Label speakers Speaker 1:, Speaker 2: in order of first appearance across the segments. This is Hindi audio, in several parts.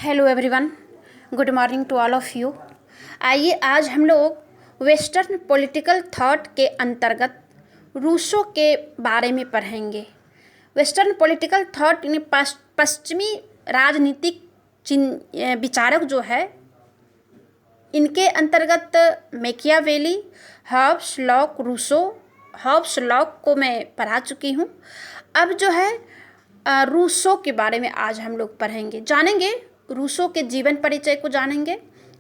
Speaker 1: Hello everyone, good morning to all of you. आइए आज हम लोग वेस्टर्न पॉलिटिकल थॉट के अंतर्गत रूसो के बारे में पढ़ेंगे। वेस्टर्न पॉलिटिकल थॉट यानी पश्चिमी राजनीतिक विचारक जो है, इनके अंतर्गत Machiavelli, Hobbes, Locke, Rousseau. Hobbes, Locke को मैं पढ़ा चुकी हूँ। अब जो है रूसो के बारे में आज हम लोग पढ़ेंगे, जानेंगे। रूसो के जीवन परिचय को जानेंगे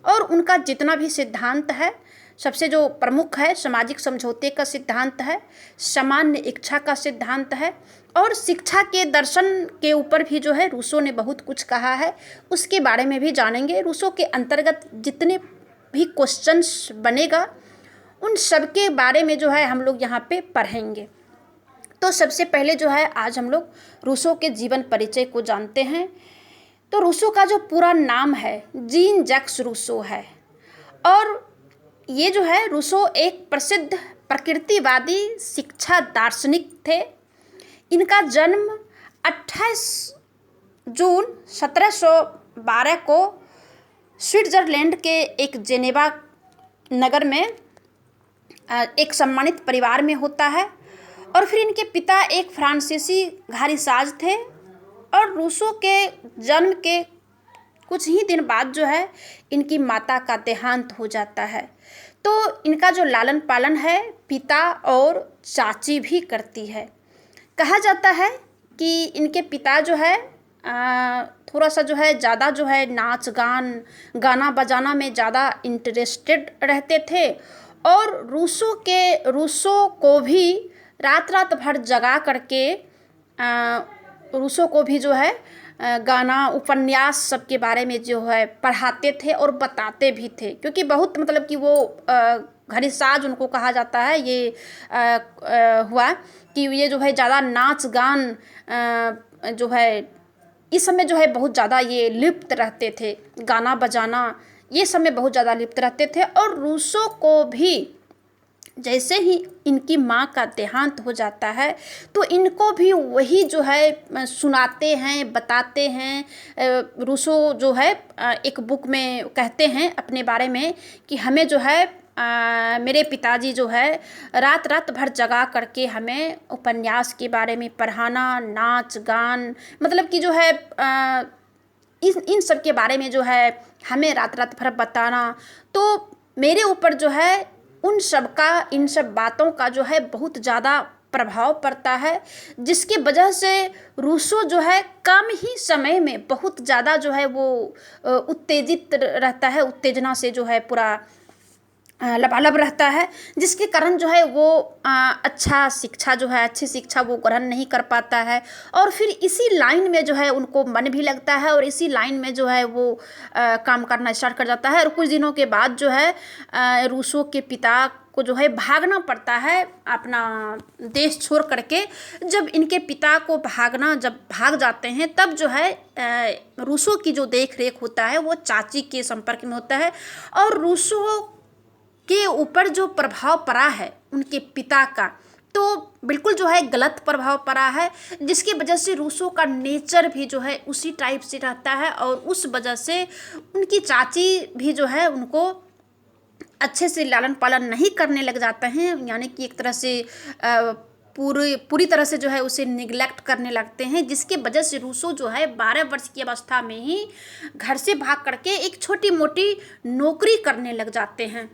Speaker 1: और उनका जितना भी सिद्धांत है, सबसे जो प्रमुख है सामाजिक समझौते का सिद्धांत है, सामान्य इच्छा का सिद्धांत है और शिक्षा के दर्शन के ऊपर भी जो है रूसो ने बहुत कुछ कहा है, उसके बारे में भी जानेंगे। रूसो के अंतर्गत जितने भी क्वेश्चंस बनेगा उन सब के बारे में जो है हम लोग यहाँ पे पढ़ेंगे। तो सबसे पहले जो है आज हम लोग रूसो के जीवन परिचय को जानते हैं। तो रूसो का जो पूरा नाम है जीन जैक्स रूसो है और ये जो है रूसो एक प्रसिद्ध प्रकृतिवादी शिक्षा दार्शनिक थे। इनका जन्म 28 जून 1712 को स्विट्जरलैंड के एक जेनेवा नगर में एक सम्मानित परिवार में होता है और फिर इनके पिता एक फ्रांसीसी घारीसाज थे और रूसो के जन्म के कुछ ही दिन बाद जो है इनकी माता का देहांत हो जाता है। तो इनका जो लालन पालन है पिता और चाची भी करती है। कहा जाता है कि इनके पिता जो है थोड़ा सा जो है ज़्यादा जो है नाच गाना बजाना में ज़्यादा इंटरेस्टेड रहते थे और रूसो को भी रात भर जगा करके रूसो को भी जो है गाना उपन्यास सब के बारे में जो है पढ़ाते थे और बताते भी थे, क्योंकि बहुत मतलब कि वो घरीसाज उनको कहा जाता है। ये हुआ कि ये जो है ज़्यादा नाच गान जो है इस समय जो है बहुत ज़्यादा ये लिप्त रहते थे, गाना बजाना ये सब में बहुत ज़्यादा लिप्त रहते थे। और रूसो को भी जैसे ही इनकी माँ का देहांत हो जाता है तो इनको भी वही जो है सुनाते हैं, बताते हैं। रूसो जो है एक बुक में कहते हैं अपने बारे में कि हमें जो है मेरे पिताजी जो है रात भर जगा करके हमें उपन्यास के बारे में पढ़ाना, नाच गान मतलब कि जो है इन सब के बारे में जो है हमें रात भर बताना। तो मेरे ऊपर जो है उन सब का, इन सब बातों का जो है बहुत ज़्यादा प्रभाव पड़ता है, जिसकी वजह से रूसो जो है कम ही समय में बहुत ज़्यादा जो है वो उत्तेजित रहता है, उत्तेजना से जो है पूरा लबालब रहता है, जिसके कारण जो है वो अच्छा शिक्षा जो है अच्छी शिक्षा वो ग्रहण नहीं कर पाता है और फिर इसी लाइन में जो है उनको मन भी लगता है और इसी लाइन में जो है वो काम करना स्टार्ट कर जाता है। और कुछ दिनों के बाद जो है रूसो के पिता को जो है भागना पड़ता है अपना देश छोड़ करके। जब इनके पिता को जब भाग जाते हैं तब जो है रूसो की जो देख रेख होता है वो चाची के संपर्क में होता है और रूसो के ऊपर जो प्रभाव पड़ा है उनके पिता का, तो बिल्कुल जो है गलत प्रभाव पड़ा है, जिसकी वजह से रूसो का नेचर भी जो है उसी टाइप से रहता है और उस वजह से उनकी चाची भी जो है उनको अच्छे से लालन पालन नहीं करने लग जाते हैं, यानी कि एक तरह से पूरी तरह से जो है उसे निगलेक्ट करने लगते हैं, जिसके वजह से रूसो जो है 12 वर्ष की अवस्था में ही घर से भाग करके एक छोटी मोटी नौकरी करने लग जाते हैं।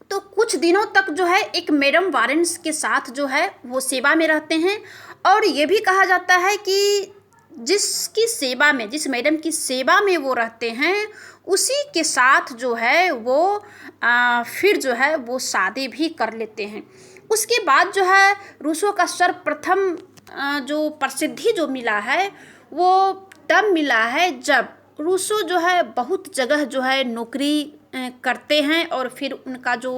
Speaker 1: तो कुछ दिनों तक जो है एक मैडम वारेंस के साथ जो है वो सेवा में रहते हैं और ये भी कहा जाता है कि जिस मैडम की सेवा में वो रहते हैं उसी के साथ जो है वो फिर जो है वो शादी भी कर लेते हैं। उसके बाद जो है रूसो का सर्वप्रथम जो प्रसिद्धि जो मिला है वो तब मिला है जब रूसो जो है बहुत जगह जो है नौकरी करते हैं और फिर उनका जो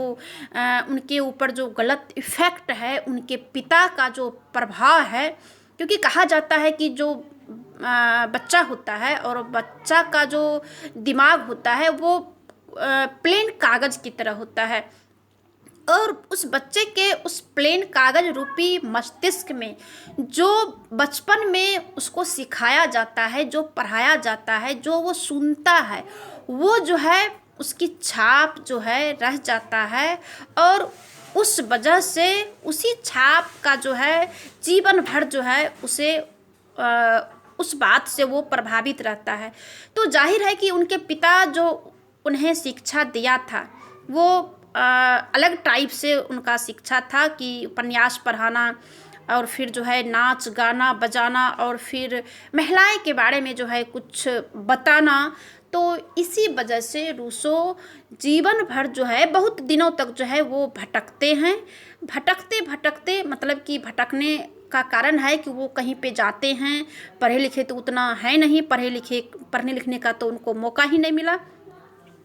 Speaker 1: उनके ऊपर जो गलत इफ़ेक्ट है, उनके पिता का जो प्रभाव है, क्योंकि कहा जाता है कि जो बच्चा होता है और बच्चा का जो दिमाग होता है वो प्लेन कागज़ की तरह होता है और उस बच्चे के उस प्लेन कागज रूपी मस्तिष्क में जो बचपन में उसको सिखाया जाता है, जो पढ़ाया जाता है, जो वो सुनता है, वो जो है उसकी छाप जो है रह जाता है। और उस वजह से उसी छाप का जो है जीवन भर जो है उसे उस बात से वो प्रभावित रहता है। तो जाहिर है कि उनके पिता जो उन्हें शिक्षा दिया था वो अलग टाइप से उनका शिक्षा था कि उपन्यास पढ़ाना और फिर जो है नाच गाना बजाना और फिर महिलाएं के बारे में जो है कुछ बताना। तो इसी वजह से रूसो जीवन भर जो है बहुत दिनों तक जो है वो भटकते हैं। भटकते भटकते मतलब कि भटकने का कारण है कि वो कहीं पे जाते हैं, पढ़े लिखे तो उतना है नहीं, पढ़ने लिखने का तो उनको मौका ही नहीं मिला।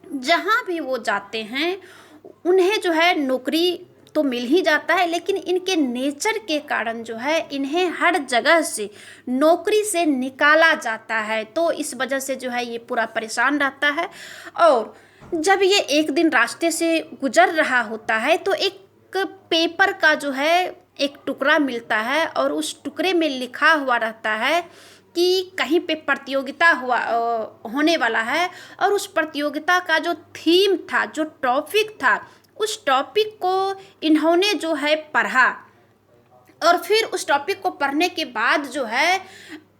Speaker 1: जहाँ भी वो जाते हैं उन्हें जो है नौकरी तो मिल ही जाता है, लेकिन इनके नेचर के कारण जो है इन्हें हर जगह से नौकरी से निकाला जाता है। तो इस वजह से जो है ये पूरा परेशान रहता है। और जब ये एक दिन रास्ते से गुजर रहा होता है तो एक पेपर का जो है एक टुकड़ा मिलता है और उस टुकड़े में लिखा हुआ रहता है कि कहीं पे प्रतियोगिता होने वाला है। और उस प्रतियोगिता का जो थीम था, जो टॉपिक था, उस टॉपिक को इन्होंने जो है पढ़ा। और फिर उस टॉपिक को पढ़ने के बाद जो है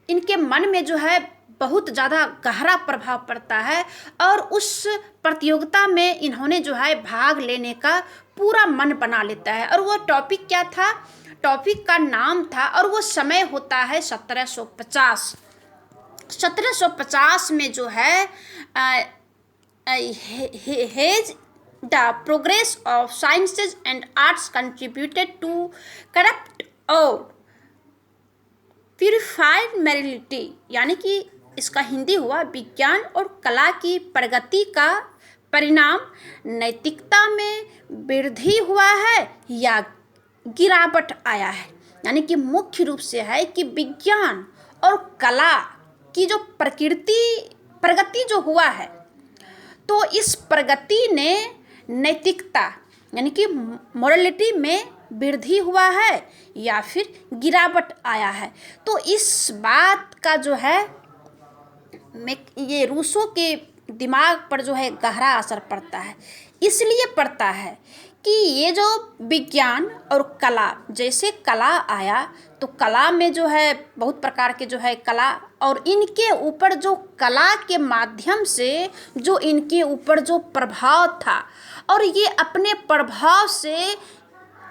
Speaker 1: इनके मन में जो है बहुत ज़्यादा गहरा प्रभाव पड़ता है और उस प्रतियोगिता में इन्होंने जो है भाग लेने का पूरा मन बना लेता है। और वो टॉपिक क्या था? टॉपिक का नाम था और वो समय होता है 1750। 1750 में जो है has the progress of sciences and arts contributed to corrupt और प्यूरिफाइड मैरिलिटी, यानी कि इसका हिंदी हुआ विज्ञान और कला की प्रगति का परिणाम नैतिकता में वृद्धि हुआ है या गिरावट आया है। यानी कि मुख्य रूप से है कि विज्ञान और कला की जो प्रगति जो हुआ है तो इस प्रगति ने नैतिकता यानी कि मोरलिटी में वृद्धि हुआ है या फिर गिरावट आया है। तो इस बात का जो है ये रूसो के दिमाग पर जो है गहरा असर पड़ता है। इसलिए पड़ता है कि ये जो विज्ञान और कला, जैसे कला आया तो कला में जो है बहुत प्रकार के जो है कला, और इनके ऊपर जो कला के माध्यम से जो इनके ऊपर जो प्रभाव था और ये अपने प्रभाव से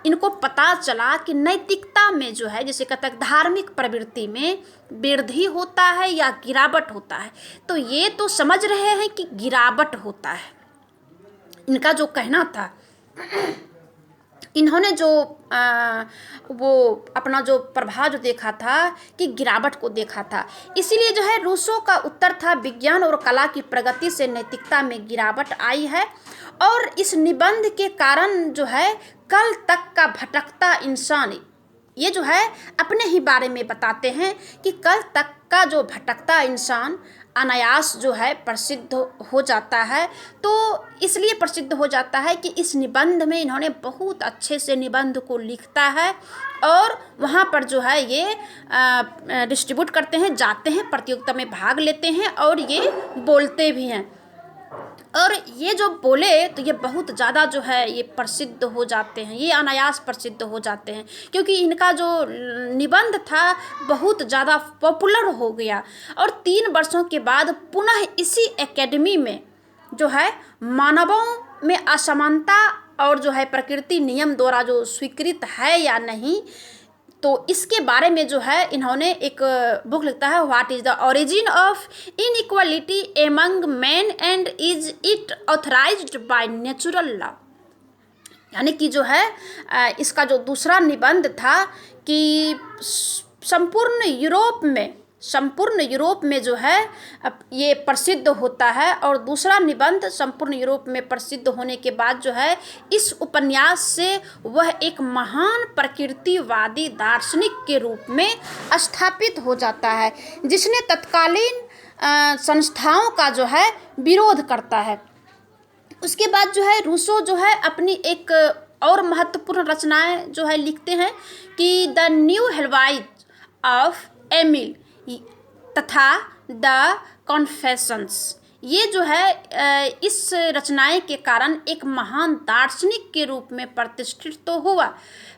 Speaker 1: इनको पता चला कि नैतिकता में जो है जैसे कहते हैं धार्मिक प्रवृत्ति में वृद्धि होता है या गिरावट होता है। तो ये तो समझ रहे हैं कि गिरावट होता है, इनका जो कहना था। इन्होंने जो वो अपना जो प्रभाव जो देखा था कि गिरावट को देखा था, इसीलिए जो है रूसो का उत्तर था विज्ञान और कला की प्रगति से नैतिकता में गिरावट आई है। और इस निबंध के कारण जो है कल तक का भटकता इंसान ये जो है अपने ही बारे में बताते हैं कि कल तक का जो भटकता इंसान अनायास जो है प्रसिद्ध हो जाता है। तो इसलिए प्रसिद्ध हो जाता है कि इस निबंध में इन्होंने बहुत अच्छे से निबंध को लिखता है और वहाँ पर जो है ये डिस्ट्रीब्यूट करते हैं, जाते हैं, प्रतियोगिता में भाग लेते हैं और ये बोलते भी हैं। और ये जो बोले तो ये बहुत ज़्यादा जो है ये प्रसिद्ध हो जाते हैं, ये अनायास प्रसिद्ध हो जाते हैं क्योंकि इनका जो निबंध था बहुत ज़्यादा पॉपुलर हो गया। और 3 वर्षों के बाद पुनः इसी एकेडमी में जो है मानवों में असमानता और जो है प्रकृति नियम द्वारा जो स्वीकृत है या नहीं, तो इसके बारे में जो है इन्होंने एक बुक लिखता है, what is the origin of inequality among man and is it authorised by natural law. यानी कि जो है इसका जो दूसरा निबंध था कि संपूर्ण यूरोप में जो है ये प्रसिद्ध होता है। और दूसरा निबंध संपूर्ण यूरोप में प्रसिद्ध होने के बाद जो है इस उपन्यास से वह एक महान प्रकृतिवादी दार्शनिक के रूप में स्थापित हो जाता है जिसने तत्कालीन संस्थाओं का जो है विरोध करता है। उसके बाद जो है रूसो जो है अपनी एक और महत्वपूर्ण रचनाएं जो है लिखते हैं कि द न्यू हेलवाइज ऑफ एमिल तथा द कॉन्फेशंस। ये जो है इस रचनाएं के कारण एक महान दार्शनिक के रूप में प्रतिष्ठित तो हुआ,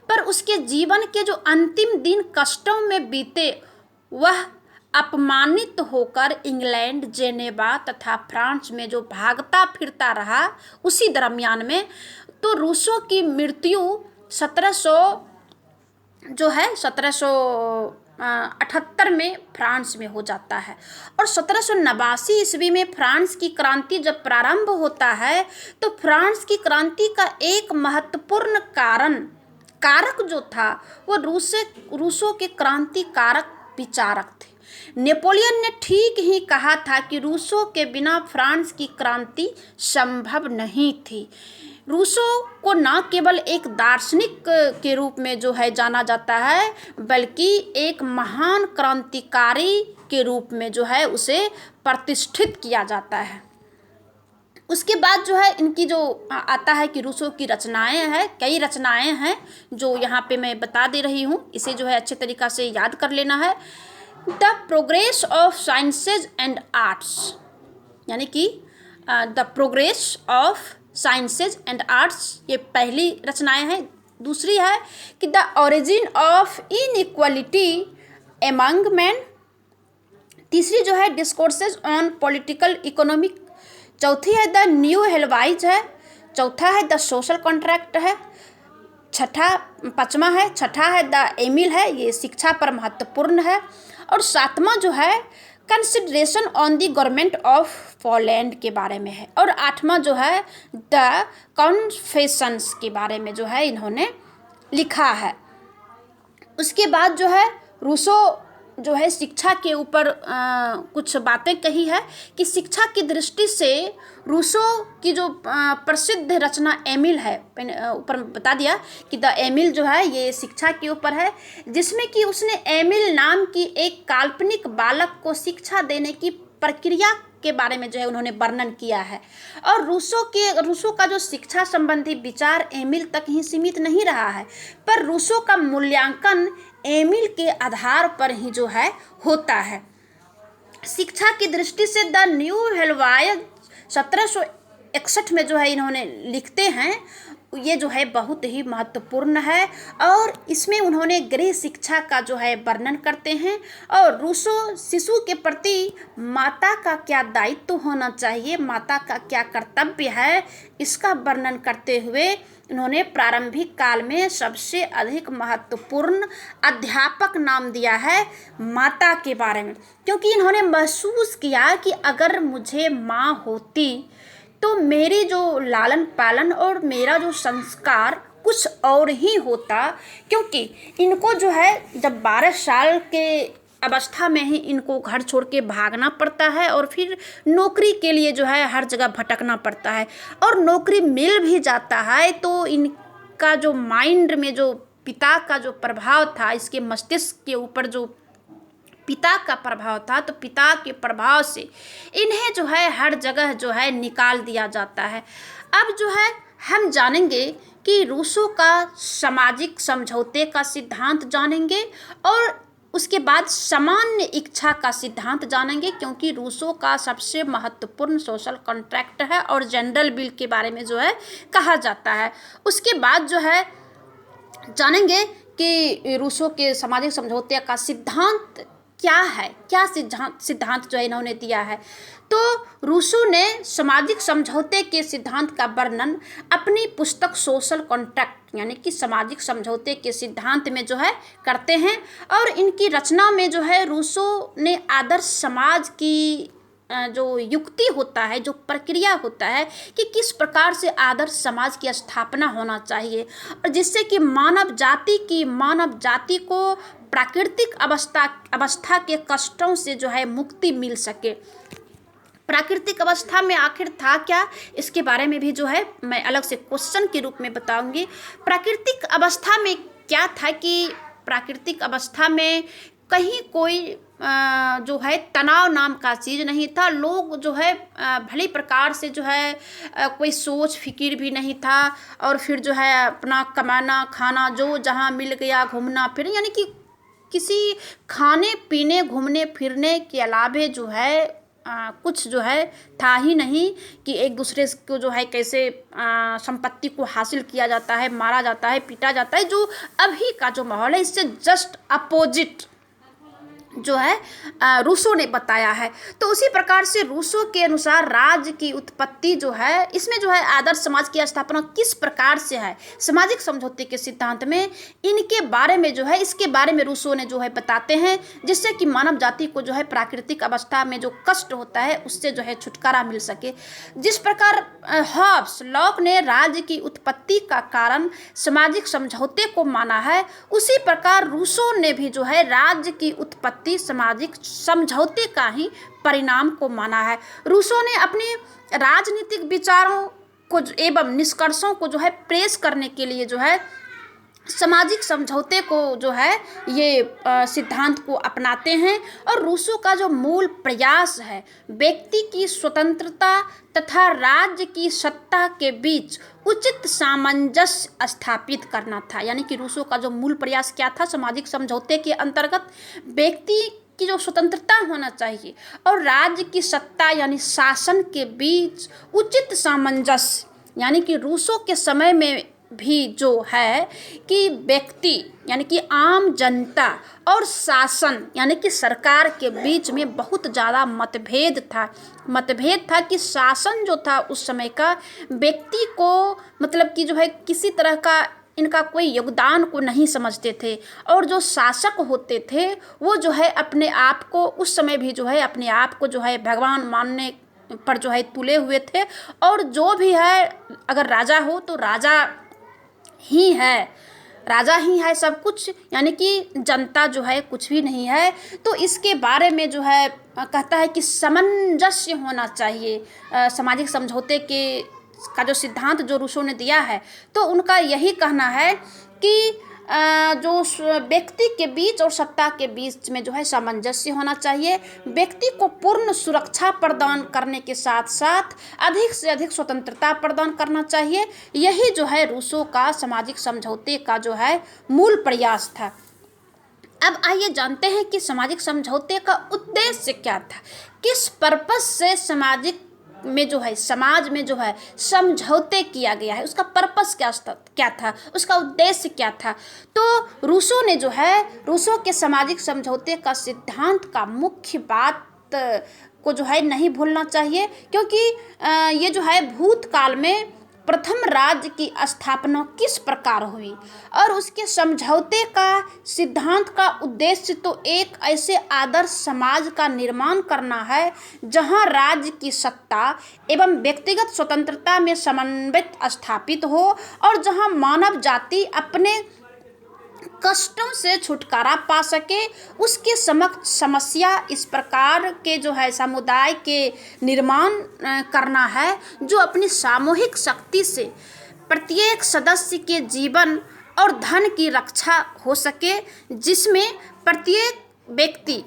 Speaker 1: पर उसके जीवन के जो अंतिम दिन कष्टों में बीते वह अपमानित होकर इंग्लैंड, जेनेवा तथा फ्रांस में जो भागता फिरता रहा। उसी दरमियान में तो रूसो की मृत्यु 1778 में फ्रांस में हो जाता है। और 1789 ईस्वी में फ्रांस की क्रांति जब प्रारंभ होता है तो फ्रांस की क्रांति का एक महत्वपूर्ण कारक जो था वो रूसो के क्रांतिकारक विचारक थे। नेपोलियन ने ठीक ही कहा था कि रूसो के बिना फ्रांस की क्रांति संभव नहीं थी। रूसो को न केवल एक दार्शनिक के रूप में जो है जाना जाता है, बल्कि एक महान क्रांतिकारी के रूप में जो है उसे प्रतिष्ठित किया जाता है। उसके बाद जो है इनकी जो आता है कि रूसो की रचनाएं हैं, कई रचनाएं हैं जो यहाँ पे मैं बता दे रही हूँ, इसे जो है अच्छे तरीक़ा से याद कर लेना है। The progress of sciences and arts, यानी कि the progress of sciences and arts, ये पहली रचनाएं हैं। दूसरी है कि the origin of inequality among man. तीसरी जो है डिस्कोर्सेज ऑन पॉलिटिकल इकोनॉमिक। चौथी है द न्यू हेलवाइज है। चौथा है द सोशल कॉन्ट्रैक्ट है। पाँचवा है द एमिल है, ये शिक्षा पर महत्वपूर्ण है। और सातवां जो है consideration on the government of Poland के बारे में है। और आठवां जो है द कॉन्फेशंस के बारे में जो है इन्होंने लिखा है। उसके बाद जो है रूसो जो है शिक्षा के ऊपर कुछ बातें कही है कि शिक्षा की दृष्टि से रूसो की जो प्रसिद्ध रचना एमिल है, ऊपर बता दिया कि द एमिल जो है ये शिक्षा के ऊपर है, जिसमें कि उसने एमिल नाम की एक काल्पनिक बालक को शिक्षा देने की प्रक्रिया के बारे में जो है उन्होंने वर्णन किया है। और रूसो का जो शिक्षा संबंधी विचार एमिल तक ही सीमित नहीं रहा है, पर रूसो का मूल्यांकन एमिल के आधार पर ही जो है होता है। शिक्षा की दृष्टि से द न्यू हेलवाइज 1761 में जो है इन्होंने लिखते हैं, ये जो है बहुत ही महत्वपूर्ण है। और इसमें उन्होंने गृह शिक्षा का जो है वर्णन करते हैं और रूसो शिशु के प्रति माता का क्या दायित्व होना चाहिए, माता का क्या कर्तव्य है, इसका वर्णन करते हुए इन्होंने प्रारंभिक काल में सबसे अधिक महत्वपूर्ण अध्यापक नाम दिया है माता के बारे में, क्योंकि इन्होंने महसूस किया कि अगर मुझे माँ होती तो मेरी जो लालन पालन और मेरा जो संस्कार कुछ और ही होता। क्योंकि इनको जो है जब 12 साल के अवस्था में ही इनको घर छोड़ के भागना पड़ता है और फिर नौकरी के लिए जो है हर जगह भटकना पड़ता है, और नौकरी मिल भी जाता है तो इनका जो माइंड में जो पिता का जो प्रभाव था, इसके मस्तिष्क के ऊपर जो पिता का प्रभाव था, तो पिता के प्रभाव से इन्हें जो है हर जगह जो है निकाल दिया जाता है। अब जो है हम जानेंगे कि रूसो का सामाजिक समझौते का सिद्धांत जानेंगे और उसके बाद सामान्य इच्छा का सिद्धांत जानेंगे, क्योंकि रूसो का सबसे महत्वपूर्ण सोशल कॉन्ट्रैक्ट है और जनरल बिल के बारे में जो है कहा जाता है। उसके बाद जो है जानेंगे कि रूसो के सामाजिक समझौते का सिद्धांत क्या है, क्या सिद्धांत जो है इन्होंने दिया है। तो रूसो ने सामाजिक समझौते के सिद्धांत का वर्णन अपनी पुस्तक सोशल कॉन्ट्रैक्ट यानी कि सामाजिक समझौते के सिद्धांत में जो है करते हैं। और इनकी रचना में जो है रूसो ने आदर्श समाज की जो युक्ति होता है, जो प्रक्रिया होता है कि किस प्रकार से आदर्श समाज की स्थापना होना चाहिए, और जिससे कि मानव जाति को प्राकृतिक अवस्था के कष्टों से जो है मुक्ति मिल सके। प्राकृतिक अवस्था में आखिर था क्या, इसके बारे में भी जो है मैं अलग से क्वेश्चन के रूप में बताऊंगी। प्राकृतिक अवस्था में क्या था कि प्राकृतिक अवस्था में कहीं कोई जो है तनाव नाम का चीज़ नहीं था। लोग जो है भली प्रकार से जो है कोई सोच फिकिर भी नहीं था, और फिर जो है अपना कमाना खाना जो जहाँ मिल गया घूमना फिर, यानी कि किसी खाने पीने घूमने फिरने के अलावे जो है कुछ जो है था ही नहीं कि एक दूसरे को जो है कैसे संपत्ति को हासिल किया जाता है, मारा जाता है, पीटा जाता है। जो अभी का जो माहौल है इससे जस्ट अपोजिट जो है रूसो ने बताया है। तो उसी प्रकार से रूसो के अनुसार राज्य की उत्पत्ति जो है, इसमें जो है आदर्श समाज की स्थापना किस प्रकार से है सामाजिक समझौते के सिद्धांत में, इनके बारे में जो है, इसके बारे में रूसो ने जो है बताते हैं, जिससे कि मानव जाति को जो है प्राकृतिक अवस्था में जो कष्ट होता है उससे जो है छुटकारा मिल सके। जिस प्रकार हॉब्स लॉक ने राज्य की उत्पत्ति का कारण सामाजिक समझौते को माना है, उसी प्रकार रूसो ने भी जो है राज्य की उत्पत्ति सामाजिक समझौते का ही परिणाम को माना है। रूसो ने अपने राजनीतिक विचारों को एवं निष्कर्षों को जो है प्रेस करने के लिए जो है सामाजिक समझौते को जो है ये सिद्धांत को अपनाते हैं। और रूसो का जो मूल प्रयास है व्यक्ति की स्वतंत्रता तथा राज्य की सत्ता के बीच उचित सामंजस्य स्थापित करना था। यानी कि रूसो का जो मूल प्रयास क्या था, सामाजिक समझौते के अंतर्गत व्यक्ति की जो स्वतंत्रता होना चाहिए और राज्य की सत्ता यानी शासन के बीच उचित सामंजस्य, यानी कि रूसो के समय में भी जो है कि व्यक्ति यानी कि आम जनता और शासन यानी कि सरकार के बीच में बहुत ज़्यादा मतभेद था कि शासन जो था उस समय का व्यक्ति को मतलब कि जो है किसी तरह का इनका कोई योगदान को नहीं समझते थे, और जो शासक होते थे वो जो है अपने आप को उस समय भी जो है अपने आप को जो है भगवान मानने पर जो है तुले हुए थे, और जो भी है अगर राजा हो तो राजा ही है सब कुछ, यानी कि जनता जो है कुछ भी नहीं है। तो इसके बारे में जो है कहता है कि सामंजस्य होना चाहिए। सामाजिक समझौते का जो सिद्धांत जो रूसो ने दिया है, तो उनका यही कहना है कि जो व्यक्ति के बीच और सत्ता के बीच में जो है सामंजस्य होना चाहिए। व्यक्ति को पूर्ण सुरक्षा प्रदान करने के साथ साथ अधिक से अधिक स्वतंत्रता प्रदान करना चाहिए। यही जो है रूसो का सामाजिक समझौते का जो है मूल प्रयास था। अब आइए जानते हैं कि सामाजिक समझौते का उद्देश्य क्या था, किस पर्पस से समाज में जो है समझौते किया गया है, उसका पर्पस क्या था, उसका उद्देश्य क्या था। तो रूसो के सामाजिक समझौते का सिद्धांत का मुख्य बात को जो है नहीं भूलना चाहिए, क्योंकि ये जो है भूतकाल में प्रथम राज्य की स्थापना किस प्रकार हुई और उसके समझौते का सिद्धांत का उद्देश्य तो एक ऐसे आदर्श समाज का निर्माण करना है जहां राज्य की सत्ता एवं व्यक्तिगत स्वतंत्रता में समन्वय स्थापित हो और जहां मानव जाति अपने कष्टों से छुटकारा पा सके। उसके समक्ष समस्या इस प्रकार के जो है समुदाय के निर्माण करना है जो अपनी सामूहिक शक्ति से प्रत्येक सदस्य के जीवन और धन की रक्षा हो सके, जिसमें प्रत्येक व्यक्ति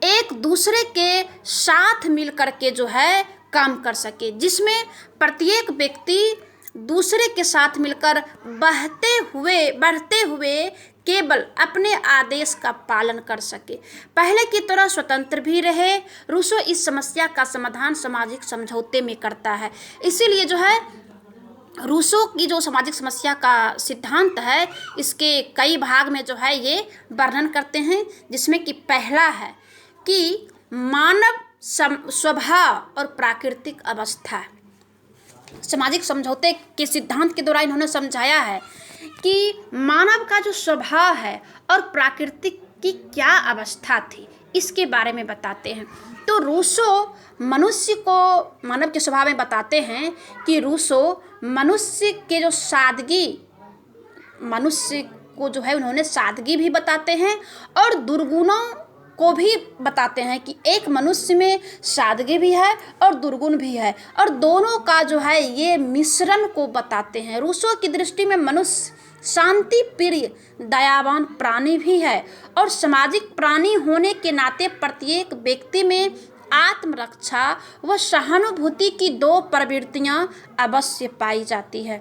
Speaker 1: एक दूसरे के साथ मिलकर के जो है काम कर सके, जिसमें प्रत्येक व्यक्ति दूसरे के साथ मिलकर बढ़ते हुए केवल अपने आदेश का पालन कर सके, पहले की तरह स्वतंत्र भी रहे। रूसो इस समस्या का समाधान सामाजिक समझौते में करता है। इसीलिए जो है रूसो की जो सामाजिक समस्या का सिद्धांत है इसके कई भाग में जो है ये वर्णन करते हैं, जिसमें कि पहला है कि मानव स्वभाव और प्राकृतिक अवस्था। सामाजिक समझौते के सिद्धांत के द्वारा इन्होंने समझाया है कि मानव का जो स्वभाव है और प्राकृतिक की क्या अवस्था थी इसके बारे में बताते हैं। तो रूसो मानव के स्वभाव में बताते हैं कि रूसो मनुष्य को जो है उन्होंने सादगी भी बताते हैं और दुर्गुणों को भी बताते हैं कि एक मनुष्य में सादगी भी है और दुर्गुण भी है, और दोनों का जो है ये मिश्रण को बताते हैं। रूसो की दृष्टि में मनुष्य शांति प्रिय दयावान प्राणी भी है और सामाजिक प्राणी होने के नाते प्रत्येक व्यक्ति में आत्मरक्षा व सहानुभूति की दो प्रवृत्तियां अवश्य पाई जाती है।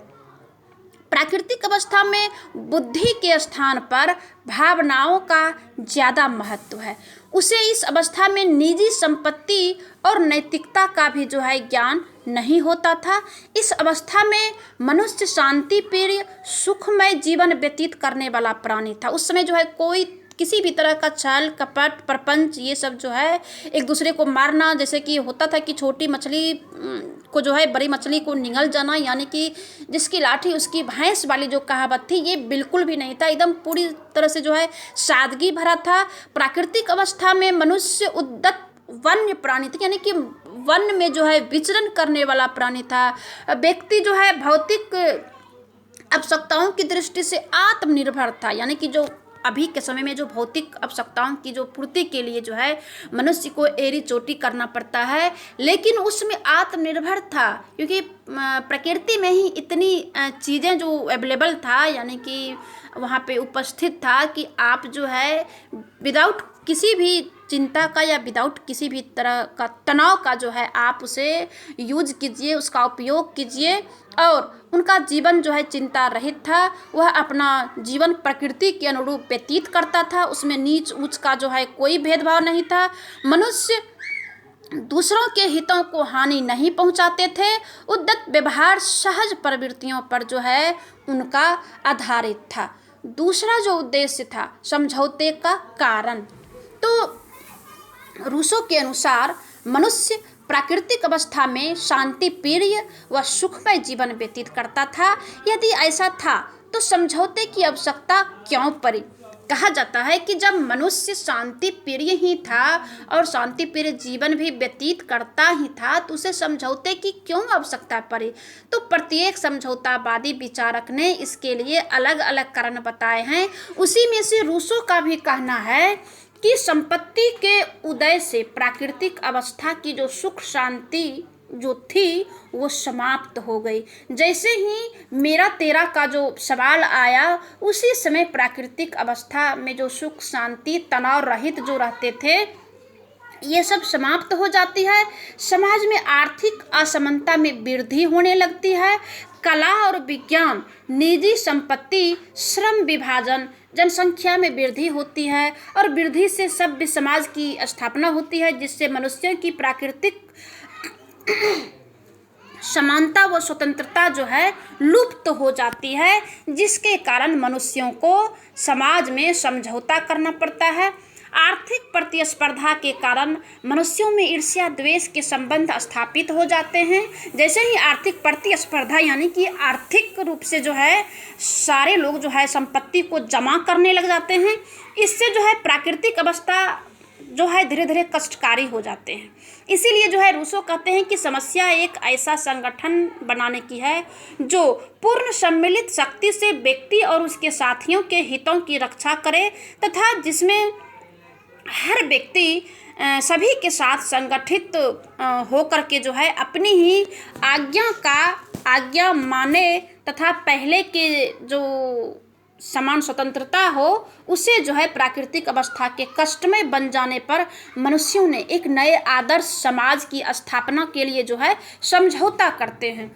Speaker 1: प्राकृतिक अवस्था में बुद्धि के स्थान पर भावनाओं का ज़्यादा महत्व है। उसे इस अवस्था में निजी संपत्ति और नैतिकता का भी जो है ज्ञान नहीं होता था। इस अवस्था में मनुष्य शांति प्रिय सुखमय जीवन व्यतीत करने वाला प्राणी था। उस समय जो है कोई किसी भी तरह का छल कपट प्रपंच ये सब जो है एक दूसरे को मारना, जैसे कि होता था कि छोटी मछली को जो है बड़ी मछली को निगल जाना, यानी कि जिसकी लाठी उसकी भैंस वाली जो कहावत थी ये बिल्कुल भी नहीं था। एकदम पूरी तरह से जो है सादगी भरा था। प्राकृतिक अवस्था में मनुष्य उद्दत वन्य प्राणी था, यानी कि वन में जो है विचरण करने वाला प्राणी था। व्यक्ति जो है भौतिक आवश्यकताओं की दृष्टि से आत्मनिर्भर था, यानी कि जो अभी के समय में जो भौतिक आवश्यकताओं की जो पूर्ति के लिए जो है मनुष्य को एड़ी चोटी करना पड़ता है, लेकिन उसमें आत्मनिर्भर था क्योंकि प्रकृति में ही इतनी चीज़ें जो अवेलेबल था, यानी कि वहाँ पे उपस्थित था कि आप जो है विदाउट किसी भी चिंता का या विदाउट किसी भी तरह का तनाव का जो है आप उसे यूज कीजिए, उसका उपयोग कीजिए। और उनका जीवन जो है चिंता रहित था। वह अपना जीवन प्रकृति के अनुरूप व्यतीत करता था। उसमें नीच ऊंच का जो है कोई भेदभाव नहीं था। मनुष्य दूसरों के हितों को हानि नहीं पहुंचाते थे। उद्दत व्यवहार सहज प्रवृत्तियों पर जो है उनका आधारित था। दूसरा जो उद्देश्य था समझौते का कारण, तो रूसो के अनुसार मनुष्य प्राकृतिक अवस्था में शांति प्रिय व सुखमय जीवन व्यतीत करता था। यदि ऐसा था तो समझौते की आवश्यकता क्यों पड़ी? कहा जाता है कि जब मनुष्य शांति प्रिय ही था और शांति प्रिय जीवन भी व्यतीत करता ही था तो उसे समझौते की क्यों आवश्यकता पड़ी? तो प्रत्येक समझौतावादी विचारक ने इसके लिए अलग अलग कारण बताए हैं। उसी में से रूसो का भी कहना है कि संपत्ति के उदय से प्राकृतिक अवस्था की जो सुख शांति जो थी वो समाप्त हो गई। जैसे ही मेरा तेरा का जो सवाल आया उसी समय प्राकृतिक अवस्था में जो सुख शांति तनाव रहित जो रहते थे ये सब समाप्त हो जाती है। समाज में आर्थिक असमानता में वृद्धि होने लगती है। कला और विज्ञान, निजी संपत्ति, श्रम विभाजन, जनसंख्या में वृद्धि होती है और वृद्धि से सभ्य समाज की स्थापना होती है, जिससे मनुष्यों की प्राकृतिक समानता व स्वतंत्रता जो है लुप्त हो जाती है, जिसके कारण मनुष्यों को समाज में समझौता करना पड़ता है। आर्थिक प्रतिस्पर्धा के कारण मनुष्यों में ईर्ष्या द्वेष के संबंध स्थापित हो जाते हैं। जैसे ही आर्थिक प्रतिस्पर्धा यानी कि आर्थिक रूप से जो है सारे लोग जो है संपत्ति को जमा करने लग जाते हैं, इससे जो है प्राकृतिक अवस्था जो है धीरे धीरे कष्टकारी हो जाते हैं। इसीलिए जो है रूसो कहते हैं कि समस्या एक ऐसा संगठन बनाने की है जो पूर्ण सम्मिलित शक्ति से व्यक्ति और उसके साथियों के हितों की रक्षा करे तथा जिसमें हर व्यक्ति सभी के साथ संगठित होकर के जो है अपनी ही आज्ञा माने तथा पहले के जो समान स्वतंत्रता हो उसे जो है प्राकृतिक अवस्था के कष्टमय बन जाने पर मनुष्यों ने एक नए आदर्श समाज की स्थापना के लिए जो है समझौता करते हैं।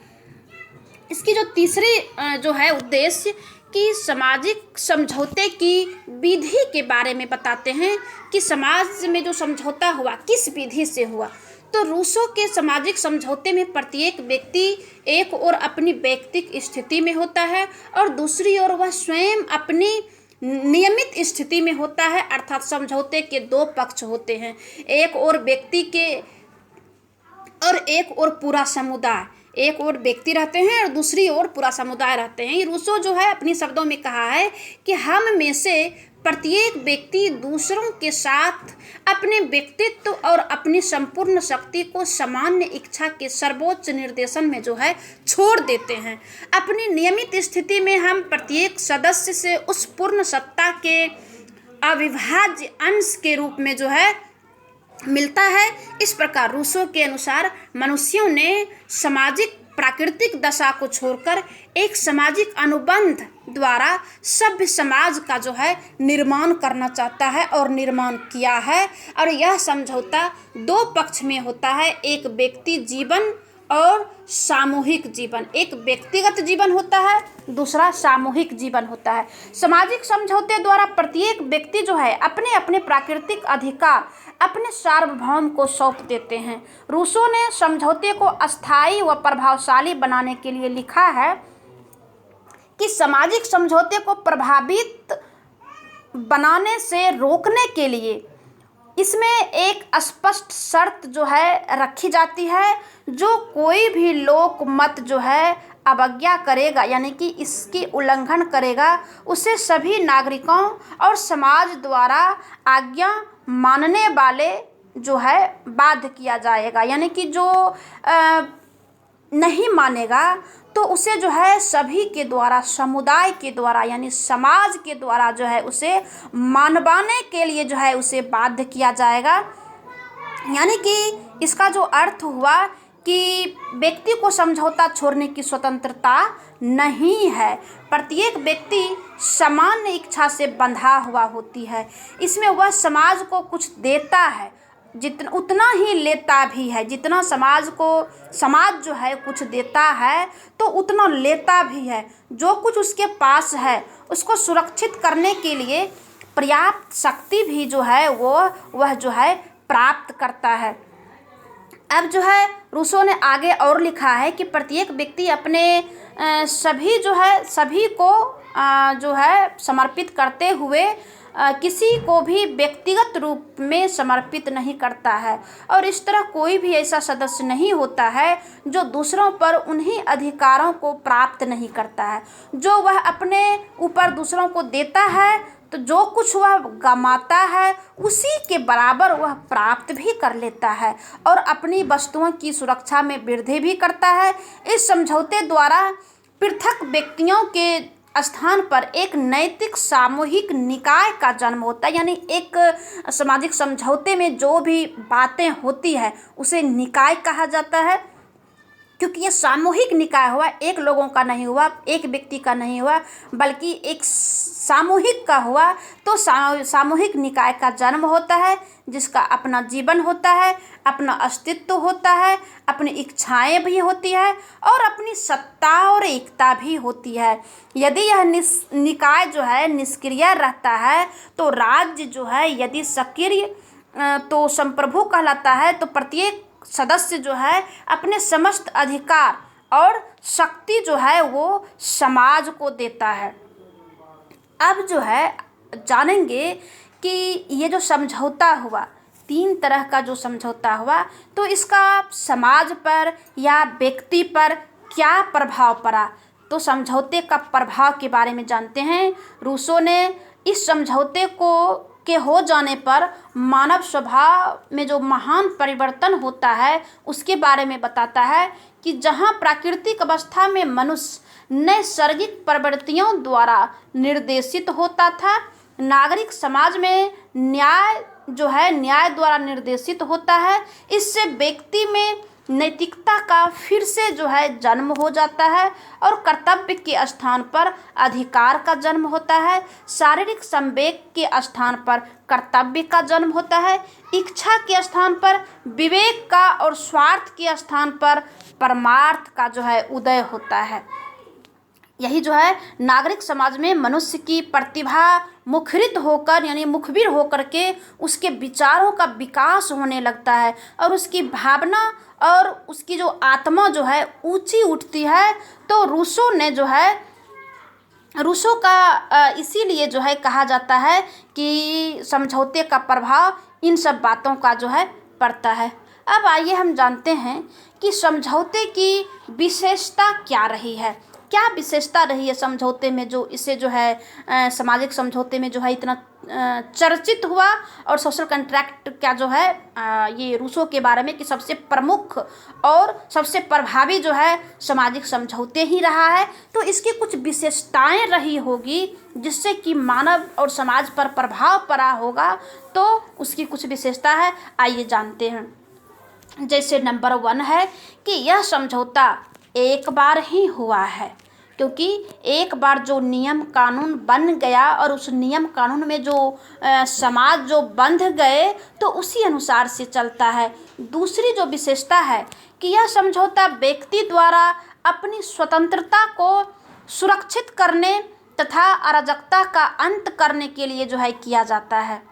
Speaker 1: इसकी जो तीसरी जो है उद्देश्य कि सामाजिक समझौते की विधि के बारे में बताते हैं कि समाज में जो समझौता हुआ किस विधि से हुआ। तो रूसो के सामाजिक समझौते में प्रत्येक व्यक्ति एक ओर अपनी व्यक्तिक स्थिति में होता है और दूसरी ओर वह स्वयं अपनी नियमित स्थिति में होता है, अर्थात समझौते के दो पक्ष होते हैं, एक ओर व्यक्ति के और एक ओर पूरा समुदाय। एक ओर व्यक्ति रहते हैं और दूसरी ओर पूरा समुदाय रहते हैं। रूसो जो है अपने शब्दों में कहा है कि हम में से प्रत्येक व्यक्ति दूसरों के साथ अपने व्यक्तित्व और अपनी संपूर्ण शक्ति को सामान्य इच्छा के सर्वोच्च निर्देशन में जो है छोड़ देते हैं। अपनी नियमित स्थिति में हम प्रत्येक सदस्य से उस पूर्ण सत्ता के अविभाज्य अंश के रूप में जो है मिलता है। इस प्रकार रूसो के अनुसार मनुष्यों ने सामाजिक प्राकृतिक दशा को छोड़कर एक सामाजिक अनुबंध द्वारा सभ्य समाज का जो है निर्माण करना चाहता है और निर्माण किया है। और यह समझौता दो पक्ष में होता है, एक व्यक्ति जीवन और सामूहिक जीवन। एक व्यक्तिगत जीवन होता है, दूसरा सामूहिक जीवन होता है। सामाजिक समझौते द्वारा प्रत्येक व्यक्ति जो है अपने अपने प्राकृतिक अधिकार अपने सार्वभौम को सौंप देते हैं। रूसो ने समझौते को अस्थायी व प्रभावशाली बनाने के लिए लिखा है कि सामाजिक समझौते को प्रभावित बनाने से रोकने के लिए इसमें एक स्पष्ट शर्त जो है रखी जाती है, जो कोई भी लोक मत जो है अवज्ञा करेगा यानी कि इसकी उल्लंघन करेगा, उसे सभी नागरिकों और समाज द्वारा आज्ञा मानने वाले जो है बाध्य किया जाएगा। यानी कि जो नहीं मानेगा तो उसे जो है सभी के द्वारा, समुदाय के द्वारा यानी समाज के द्वारा जो है उसे मानवाने के लिए जो है उसे बाध्य किया जाएगा। यानी कि इसका जो अर्थ हुआ कि व्यक्ति को समझौता छोड़ने की स्वतंत्रता नहीं है। प्रत्येक व्यक्ति समान इच्छा से बंधा हुआ होती है। इसमें वह समाज को कुछ देता है, जितना उतना ही लेता भी है। जितना समाज जो है कुछ देता है तो उतना लेता भी है। जो कुछ उसके पास है उसको सुरक्षित करने के लिए पर्याप्त शक्ति भी जो है वह जो है प्राप्त करता है। अब जो है रूसो ने आगे और लिखा है कि प्रत्येक व्यक्ति अपने सभी को जो है समर्पित करते हुए किसी को भी व्यक्तिगत रूप में समर्पित नहीं करता है। और इस तरह कोई भी ऐसा सदस्य नहीं होता है जो दूसरों पर उन्हीं अधिकारों को प्राप्त नहीं करता है जो वह अपने ऊपर दूसरों को देता है। तो जो कुछ वह गमाता है उसी के बराबर वह प्राप्त भी कर लेता है और अपनी वस्तुओं की सुरक्षा में वृद्धि भी करता है। इस समझौते द्वारा पृथक व्यक्तियों के स्थान पर एक नैतिक सामूहिक निकाय का जन्म होता है। यानी एक सामाजिक समझौते में जो भी बातें होती है उसे निकाय कहा जाता है, क्योंकि ये सामूहिक निकाय हुआ, एक लोगों का नहीं हुआ, एक व्यक्ति का नहीं हुआ, बल्कि एक सामूहिक का हुआ। तो सामूहिक निकाय का जन्म होता है जिसका अपना जीवन होता है, अपना अस्तित्व होता है, अपनी इच्छाएं भी होती है और अपनी सत्ता और एकता भी होती है। यदि यह निकाय जो है निष्क्रिय रहता है तो राज्य जो है यदि सक्रिय तो संप्रभु कहलाता है। तो प्रत्येक सदस्य जो है अपने समस्त अधिकार और शक्ति जो है वो समाज को देता है। अब जो है जानेंगे कि ये जो समझौता हुआ, तीन तरह का जो समझौता हुआ, तो इसका समाज पर या व्यक्ति पर क्या प्रभाव पड़ा। तो समझौते का प्रभाव के बारे में जानते हैं। रूसो ने इस समझौते के हो जाने पर मानव स्वभाव में जो महान परिवर्तन होता है उसके बारे में बताता है कि जहाँ प्राकृतिक अवस्था में मनुष्य नैसर्गिक प्रवृत्तियों द्वारा निर्देशित होता था, नागरिक समाज में न्याय द्वारा निर्देशित होता है। इससे व्यक्ति में नैतिकता का फिर से जो है जन्म हो जाता है और कर्तव्य के स्थान पर अधिकार का जन्म होता है। शारीरिक संवेग के स्थान पर कर्तव्य का जन्म होता है। इच्छा के स्थान पर विवेक का और स्वार्थ के स्थान पर परमार्थ का जो है उदय होता है। यही जो है नागरिक समाज में मनुष्य की प्रतिभा मुखरित होकर यानी मुखबिर होकर के उसके विचारों का विकास होने लगता है और उसकी भावना और उसकी जो आत्मा जो है ऊंची उठती है। तो रूसो का इसीलिए जो है कहा जाता है कि समझौते का प्रभाव इन सब बातों का जो है पड़ता है। अब आइए हम जानते हैं कि समझौते की विशेषता क्या रही है। क्या विशेषता रही है समझौते में, जो इसे जो है सामाजिक समझौते में जो है इतना चर्चित हुआ। और सोशल कॉन्ट्रैक्ट क्या जो है ये रूसो के बारे में कि सबसे प्रमुख और सबसे प्रभावी जो है सामाजिक समझौते ही रहा है। तो इसकी कुछ विशेषताएं रही होगी जिससे कि मानव और समाज पर प्रभाव पड़ा होगा। तो उसकी कुछ विशेषता है, आइए जानते हैं। जैसे नंबर 1 है कि यह समझौता एक बार ही हुआ है, क्योंकि एक बार जो नियम कानून बन गया और उस नियम कानून में जो समाज जो बंध गए तो उसी अनुसार से चलता है। दूसरी जो विशेषता है कि यह समझौता व्यक्ति द्वारा अपनी स्वतंत्रता को सुरक्षित करने तथा अराजकता का अंत करने के लिए जो है किया जाता है।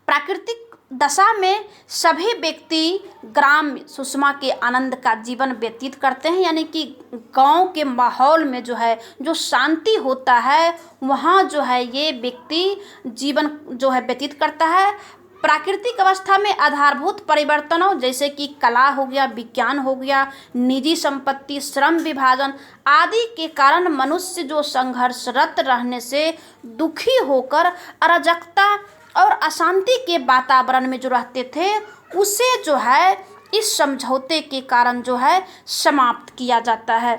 Speaker 1: प्राकृतिक दशा में सभी व्यक्ति ग्राम सुषमा के आनंद का जीवन व्यतीत करते हैं, यानी कि गांव के माहौल में जो है जो शांति होता है वहाँ जो है ये व्यक्ति जीवन जो है व्यतीत करता है। प्राकृतिक अवस्था में आधारभूत परिवर्तनों जैसे कि कला हो गया, विज्ञान हो गया, निजी संपत्ति, श्रम विभाजन आदि के कारण मनुष्य जो संघर्षरत रहने से दुखी होकर अराजकता और अशांति के वातावरण में जो रहते थे उसे जो है इस समझौते के कारण जो है समाप्त किया जाता है।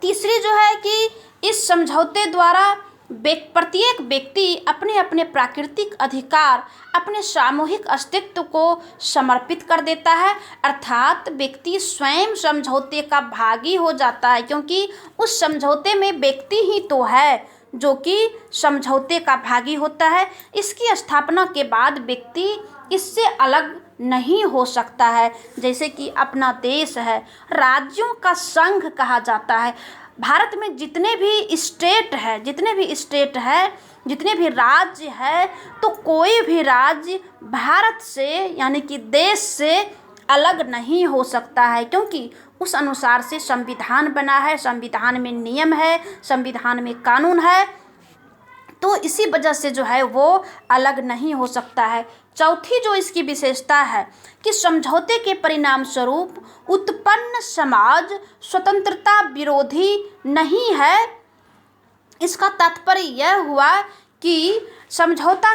Speaker 1: तीसरी जो है कि इस समझौते द्वारा प्रत्येक व्यक्ति अपने अपने प्राकृतिक अधिकार, अपने सामूहिक अस्तित्व को समर्पित कर देता है, अर्थात व्यक्ति स्वयं समझौते का भागी हो जाता है, क्योंकि उस समझौते में व्यक्ति ही तो है जो कि समझौते का भागी होता है। इसकी स्थापना के बाद व्यक्ति इससे अलग नहीं हो सकता है। जैसे कि अपना देश है, राज्यों का संघ कहा जाता है। भारत में जितने भी स्टेट है, जितने भी राज्य है, तो कोई भी राज्य भारत से यानी कि देश से अलग नहीं हो सकता है, क्योंकि उस अनुसार से संविधान बना है, संविधान में नियम है, संविधान में कानून है, तो इसी वजह से जो है वो अलग नहीं हो सकता है। चौथी जो इसकी विशेषता है कि समझौते के परिणाम स्वरूप उत्पन्न समाज स्वतंत्रता विरोधी नहीं है। इसका तात्पर्य यह हुआ कि समझौता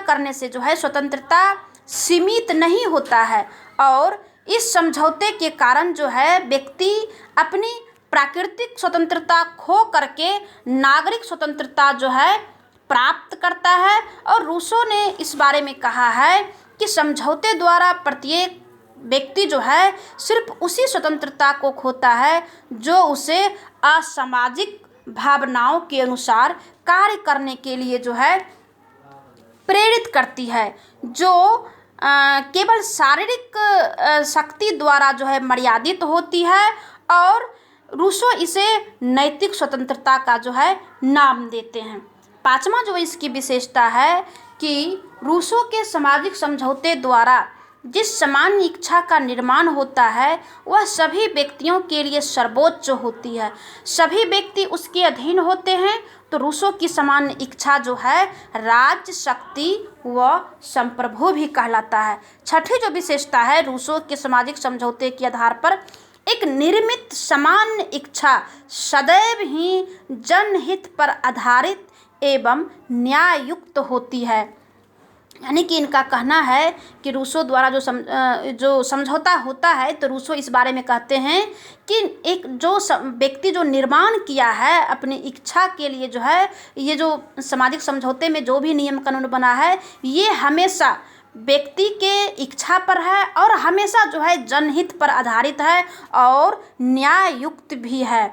Speaker 1: करने से जो है स्वतंत्रता सीमित नहीं होता है, और इस समझौते के कारण जो है व्यक्ति अपनी प्राकृतिक स्वतंत्रता खो करके नागरिक स्वतंत्रता जो है प्राप्त करता है। और रूसो ने इस बारे में कहा है कि समझौते द्वारा प्रत्येक व्यक्ति जो है सिर्फ उसी स्वतंत्रता को खोता है जो उसे असामाजिक भावनाओं के अनुसार कार्य करने के लिए जो है प्रेरित करती है, जो केवल शारीरिक शक्ति द्वारा जो है मर्यादित होती है। और रूसो इसे नैतिक स्वतंत्रता का जो है नाम देते हैं। पांचवा जो इसकी विशेषता है कि रूसो के सामाजिक समझौते द्वारा जिस सामान्य इच्छा का निर्माण होता है वह सभी व्यक्तियों के लिए सर्वोच्च होती है, सभी व्यक्ति उसके अधीन होते हैं। तो रूसो की सामान्य इच्छा जो है राज्य शक्ति व संप्रभु भी कहलाता है। छठी जो विशेषता है रूसो के सामाजिक समझौते के आधार पर एक निर्मित सामान्य इच्छा सदैव ही जनहित पर आधारित एवं न्याययुक्त होती है। यानी कि इनका कहना है कि रूसो द्वारा जो समझौता होता है, तो रूसो इस बारे में कहते हैं कि एक जो व्यक्ति जो निर्माण किया है अपनी इच्छा के लिए जो है, ये जो सामाजिक समझौते में जो भी नियम कानून बना है ये हमेशा व्यक्ति के इच्छा पर है और हमेशा जो है जनहित पर आधारित है और न्याययुक्त भी है।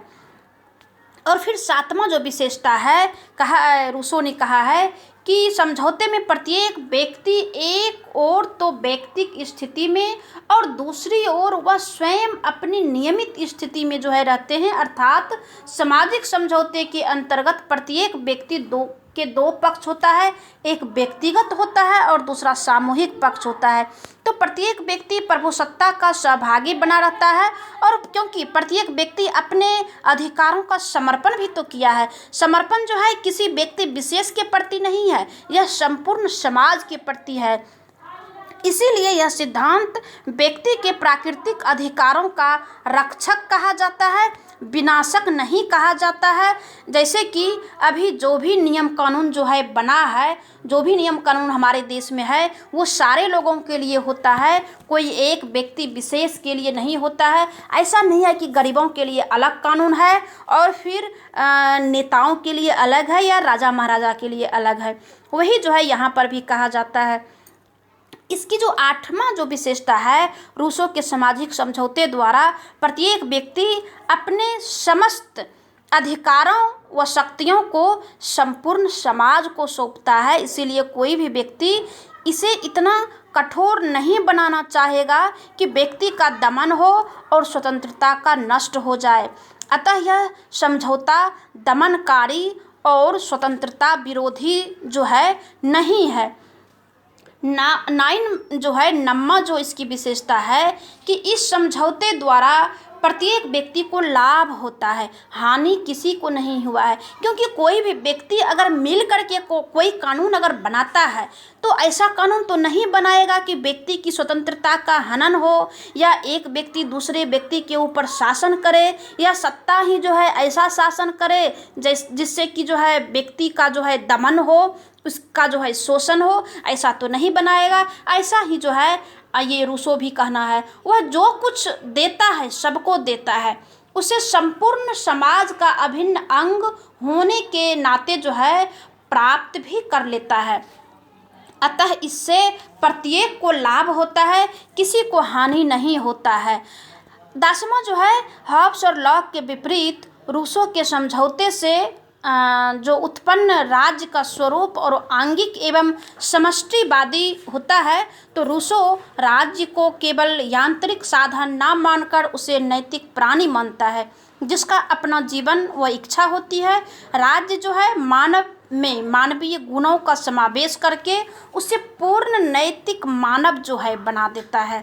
Speaker 1: और फिर सातवां जो विशेषता है रूसो ने कहा है कि समझौते में प्रत्येक व्यक्ति एक ओर तो व्यक्तिक स्थिति में और दूसरी ओर वह स्वयं अपनी नियमित स्थिति में जो है रहते हैं, अर्थात सामाजिक समझौते के अंतर्गत प्रत्येक व्यक्ति दो पक्ष होता है, एक व्यक्तिगत होता है और दूसरा सामूहिक पक्ष होता है। तो प्रत्येक व्यक्ति प्रभुसत्ता का सहभागी बना रहता है, और क्योंकि प्रत्येक व्यक्ति अपने अधिकारों का समर्पण भी तो किया है। समर्पण जो है किसी व्यक्ति विशेष के प्रति नहीं है, यह संपूर्ण समाज के प्रति है। इसीलिए यह सिद्धांत व्यक्ति के प्राकृतिक अधिकारों का रक्षक कहा जाता है, विनाशक नहीं कहा जाता है। जैसे कि अभी जो भी नियम कानून जो है बना है, जो भी नियम कानून हमारे देश में है वो सारे लोगों के लिए होता है, कोई एक व्यक्ति विशेष के लिए नहीं होता है। ऐसा नहीं है कि गरीबों के लिए अलग कानून है और फिर नेताओं के लिए अलग है या राजा महाराजा के लिए अलग है, वही जो है यहाँ पर भी कहा जाता है। इसकी जो 8वां जो विशेषता है, रूसो के सामाजिक समझौते द्वारा प्रत्येक व्यक्ति अपने समस्त अधिकारों व शक्तियों को संपूर्ण समाज को सौंपता है। इसीलिए कोई भी व्यक्ति इसे इतना कठोर नहीं बनाना चाहेगा कि व्यक्ति का दमन हो और स्वतंत्रता का नष्ट हो जाए। अतः यह समझौता दमनकारी और स्वतंत्रता विरोधी जो है नहीं है। 9 जो है 9वां जो इसकी विशेषता है कि इस समझौते द्वारा प्रत्येक व्यक्ति को लाभ होता है, हानि किसी को नहीं हुआ है। क्योंकि कोई भी व्यक्ति अगर मिल करके कोई कानून अगर बनाता है तो ऐसा कानून तो नहीं बनाएगा कि व्यक्ति की स्वतंत्रता का हनन हो, या एक व्यक्ति दूसरे व्यक्ति के ऊपर शासन करे, या सत्ता ही जो है ऐसा शासन करे जिससे कि जो है व्यक्ति का जो है दमन हो, उसका जो है शोषण हो। ऐसा तो नहीं बनाएगा। ऐसा ही जो है ये रूसो भी कहना है, वह जो कुछ देता है सबको देता है, उसे संपूर्ण समाज का अभिन्न अंग होने के नाते जो है प्राप्त भी कर लेता है। अतः इससे प्रत्येक को लाभ होता है, किसी को हानि नहीं होता है। 10वां जो है हॉब्स और लॉक के विपरीत रूसो के समझौते से जो उत्पन्न राज्य का स्वरूप और आंगिक एवं समष्टिवादी होता है, तो रूसो राज्य को केवल यांत्रिक साधन ना मानकर उसे नैतिक प्राणी मानता है, जिसका अपना जीवन व इच्छा होती है। राज्य जो है मानव में मानवीय गुणों का समावेश करके उसे पूर्ण नैतिक मानव जो है बना देता है।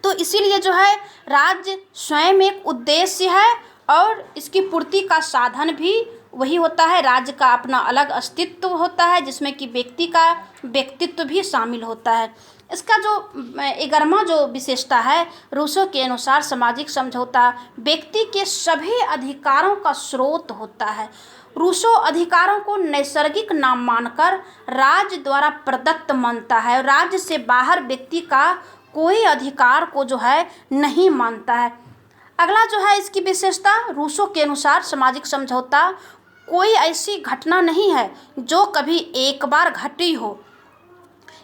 Speaker 1: तो इसीलिए जो है राज्य स्वयं एक उद्देश्य है और इसकी पूर्ति का साधन भी वही होता है। राज्य का अपना अलग अस्तित्व होता है जिसमें कि व्यक्ति का व्यक्तित्व भी शामिल होता है। इसका जो 11वां जो विशेषता है, रूसो के अनुसार सामाजिक समझौता व्यक्ति के सभी अधिकारों का स्रोत होता है। रूसो अधिकारों को नैसर्गिक ना मानकर राज्य द्वारा प्रदत्त मानता है। राज्य से बाहर व्यक्ति का कोई अधिकार को जो है नहीं मानता है। अगला जो है इसकी विशेषता, रूसो के अनुसार सामाजिक समझौता कोई ऐसी घटना नहीं है जो कभी एक बार घटी हो।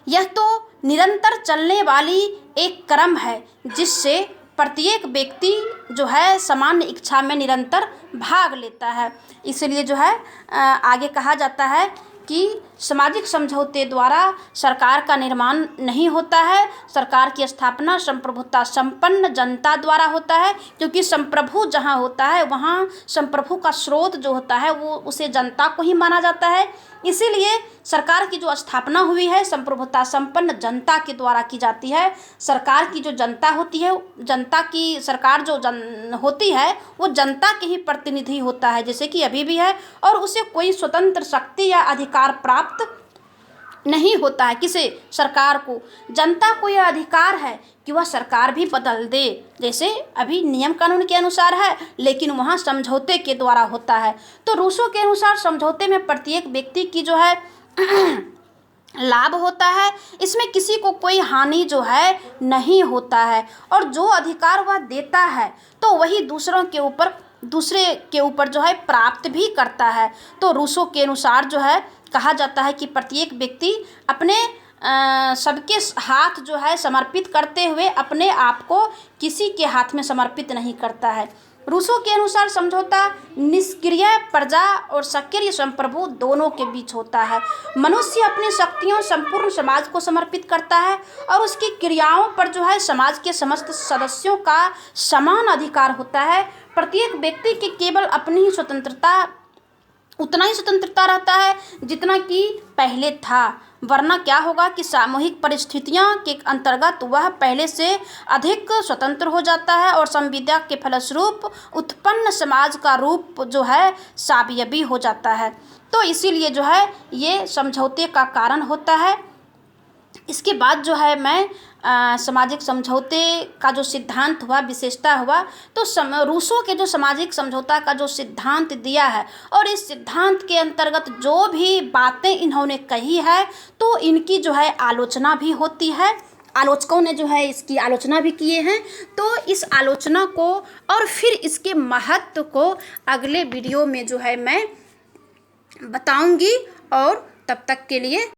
Speaker 1: यह तो निरंतर चलने वाली एक क्रम है जिससे प्रत्येक व्यक्ति जो है सामान्य इच्छा में निरंतर भाग लेता है। इसलिए जो है आगे कहा जाता है कि सामाजिक समझौते द्वारा सरकार का निर्माण नहीं होता है। सरकार की स्थापना संप्रभुता संपन्न जनता द्वारा होता है, क्योंकि संप्रभु जहाँ होता है वहाँ संप्रभु का स्रोत जो होता है वो उसे जनता को ही माना जाता है। इसीलिए सरकार की जो स्थापना हुई है संप्रभुता संपन्न जनता के द्वारा की जाती है। सरकार की जो जनता होती है, जनता की सरकार जो होती है वो जनता के ही प्रतिनिधि होता है, जैसे कि अभी भी है, और उसे कोई स्वतंत्र शक्ति या अधिकार प्राप्त नहीं होता है। किसे? सरकार को। जनता को यह अधिकार है कि वह सरकार भी बदल दे, जैसे अभी नियम कानून के अनुसार है, लेकिन वहाँ समझौते के द्वारा होता है। तो रूसो के अनुसार समझौते में प्रत्येक व्यक्ति की जो है लाभ होता है, इसमें किसी को कोई हानि जो है नहीं होता है, और जो अधिकार वह देता है तो वही दूसरे के ऊपर जो है प्राप्त भी करता है। तो रूसो के अनुसार जो है कहा जाता है कि प्रत्येक व्यक्ति अपने सबके हाथ जो है समर्पित करते हुए अपने आप को किसी के हाथ में समर्पित नहीं करता है। रूसो के अनुसार समझौता निष्क्रिय प्रजा और सक्रिय संप्रभु दोनों के बीच होता है। मनुष्य अपनी शक्तियों संपूर्ण समाज को समर्पित करता है और उसकी क्रियाओं पर जो है समाज के समस्त सदस्यों का समान अधिकार होता है। प्रत्येक व्यक्ति की केवल अपनी ही उतना ही स्वतंत्रता रहता है जितना कि पहले था, वरना क्या होगा कि सामूहिक परिस्थितियां के अंतर्गत वह पहले से अधिक स्वतंत्र हो जाता है और संविदा के फलस्वरूप उत्पन्न समाज का रूप जो है साबियबी हो जाता है। तो इसीलिए जो है ये समझौते का कारण होता है। इसके बाद जो है मैं सामाजिक समझौते का जो सिद्धांत हुआ, विशेषता हुआ, तो रूसो के जो सामाजिक समझौता का जो सिद्धांत दिया है और इस सिद्धांत के अंतर्गत जो भी बातें इन्होंने कही है तो इनकी जो है आलोचना भी होती है। आलोचकों ने जो है इसकी आलोचना भी किए हैं। तो इस आलोचना को और फिर इसके महत्व को अगले वीडियो में जो है मैं बताऊंगी, और तब तक के लिए